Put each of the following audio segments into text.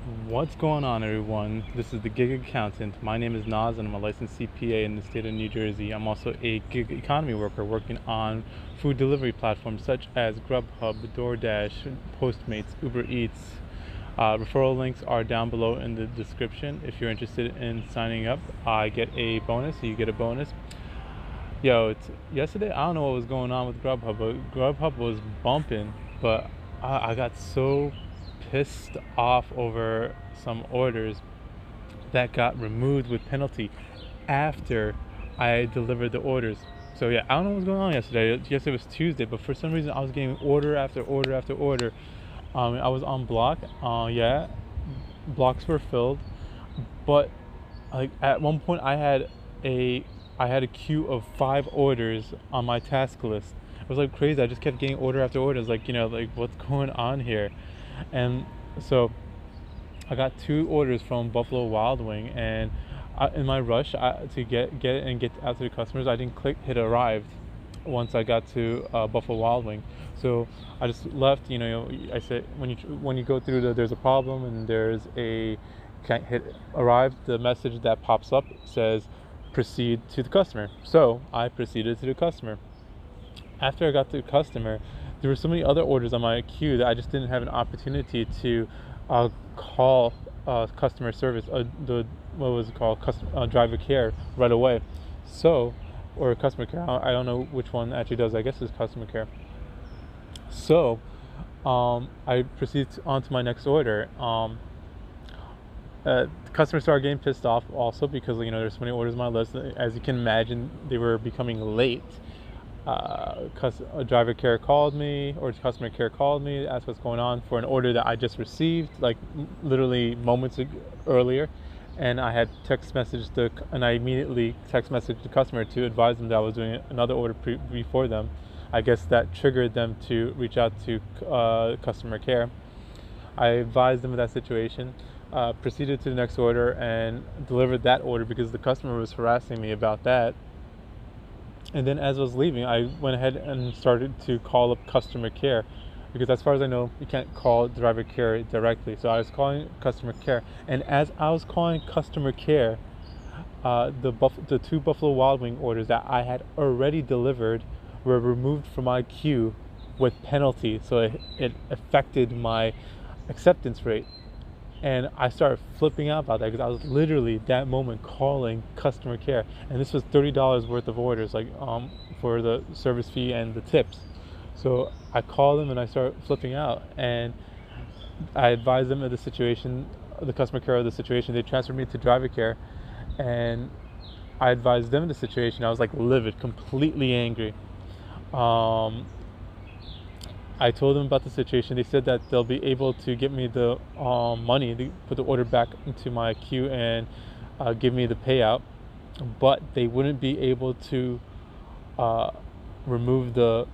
What's going on, everyone? This is the Gig Accountant. My name is Naz and I'm a licensed CPA in the state of New Jersey. I'm also a gig economy worker working on food delivery platforms such as Grubhub, DoorDash, Postmates, Uber Eats. Referral links are down below in the description. If you're interested in signing up, I get a bonus. You get a bonus. Yesterday, I don't know what was going on with Grubhub, but Grubhub was bumping, but I got so pissed off over some orders that got removed with penalty after I delivered the orders. So yeah, I don't know what was going on yesterday. Yesterday was Tuesday, but for some reason I was getting order after order after order. I was on block. Blocks were filled, but like at one point I had a queue of 5 orders on my task list. It was like crazy. I just kept getting order after order. It's like, like what's going on here? And so I got 2 orders from Buffalo Wild Wing, and in my rush to get it and get out to the customers, I didn't hit arrived once I got to Buffalo Wild Wing. So I just left. I said when you go through there's a problem and there's a can't hit arrive, the message that pops up says proceed to the customer. So I proceeded to the customer. After I got to the customer, there were so many other orders on my queue that I just didn't have an opportunity to call customer service, driver care right away. So, or customer care. I don't know which one actually does. I guess it's customer care. So, I proceeded on to my next order. Customers started getting pissed off also because there's so many orders on my list. As you can imagine, they were becoming late. Driver care called me, or customer care called me, asked what's going on for an order that I just received, like literally moments earlier, and I had and I immediately text messaged the customer to advise them that I was doing another order before them. I guess that triggered them to reach out to customer care. I advised them of that situation, proceeded to the next order, and delivered that order because the customer was harassing me about that. And then as I was leaving, I went ahead and started to call up customer care, because as far as I know, you can't call driver care directly. So I was calling customer care, and as I was calling customer care, the 2 Buffalo Wild Wing orders that I had already delivered were removed from my queue with penalty. So it affected my acceptance rate. And I started flipping out about that because I was literally that moment calling customer care, and this was $30 worth of orders, for the service fee and the tips. So I called them and I started flipping out, and I advised them of the situation, the customer care of the situation. They transferred me to driver care, and I advised them of the situation. I was like livid, completely angry. I told them about the situation. They said that they'll be able to get me the money, to put the order back into my queue and give me the payout, but they wouldn't be able to remove the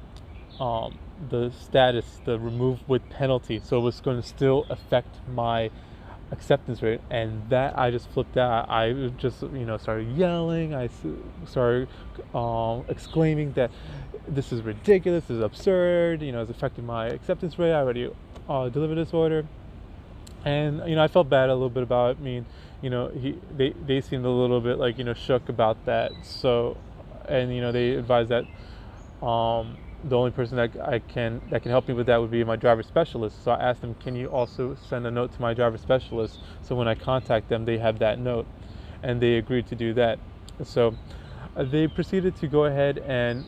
status, the remove with penalty. So it was going to still affect my acceptance rate, and that I just flipped out. I just started yelling. I started exclaiming that this is ridiculous, this is absurd, it's affecting my acceptance rate. I already delivered this order, and I felt bad a little bit about it. I mean, they seemed a little bit like shook about that. So, and they advised that the only person that can help me with that would be my driver specialist. So I asked them, can you also send a note to my driver specialist, so when I contact them they have that note, and they agreed to do that. So they proceeded to go ahead and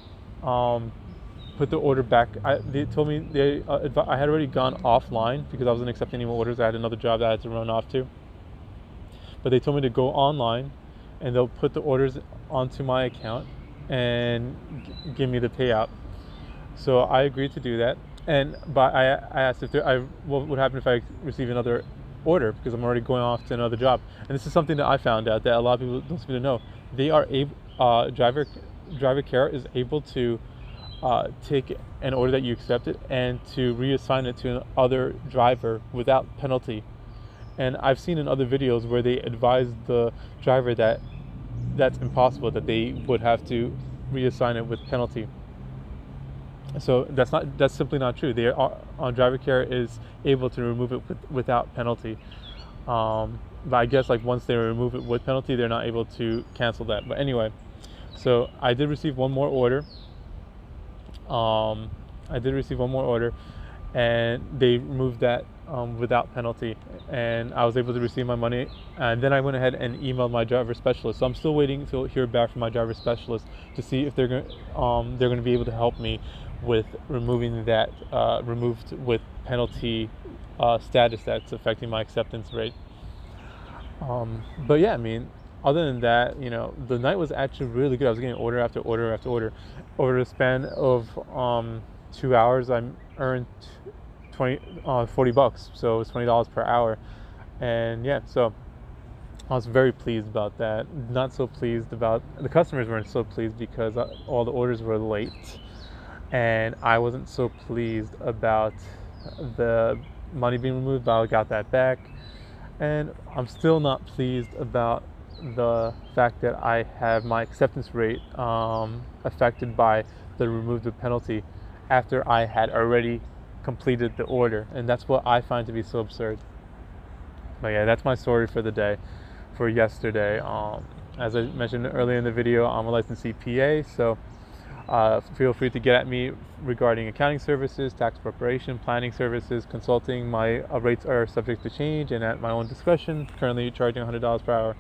put the order back. They told me I had already gone offline because I wasn't accepting any more orders. I had another job that I had to run off to, but they told me to go online and they'll put the orders onto my account and give me the payout. So I agreed to do that, but I asked what would happen if I receive another order, because I'm already going off to another job. And this is something that I found out that a lot of people don't seem to know. They are driver care is able to take an order that you accepted and to reassign it to another driver without penalty. And I've seen in other videos where they advise the driver that that's impossible, that they would have to reassign it with penalty. So that's simply not true. They are on driver care is able to remove it without penalty. But I guess like once they remove it with penalty, they're not able to cancel that. But anyway, so I did receive one more order. And they removed that without penalty, and I was able to receive my money. And then I went ahead and emailed my driver specialist. So I'm still waiting to hear back from my driver specialist to see if they're going to be able to help me with removing that removed with penalty status that's affecting my acceptance rate. But yeah, I mean, other than that, you know, the night was actually really good. I was getting order after order after order. Over the span of 2 hours, I earned $40, so it was $20 per hour. And yeah, so I was very pleased about that. Not so pleased about the customers weren't so pleased because all the orders were late, and I wasn't so pleased about the money being removed, but I got that back. And I'm still not pleased about the fact that I have my acceptance rate affected by the removed with penalty after I had already completed the order, and that's what I find to be so absurd. But yeah, that's my story for the day, for yesterday. As I mentioned earlier in the video, I'm a licensed CPA, so feel free to get at me regarding accounting services, tax preparation, planning services, consulting. My rates are subject to change and at my own discretion. Currently charging $100 per hour.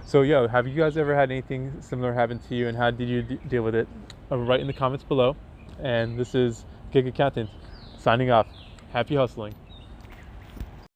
So yo, have you guys ever had anything similar happen to you, and how did you deal with it? Write in the comments below. And this is Gig Accountant signing off. Happy hustling.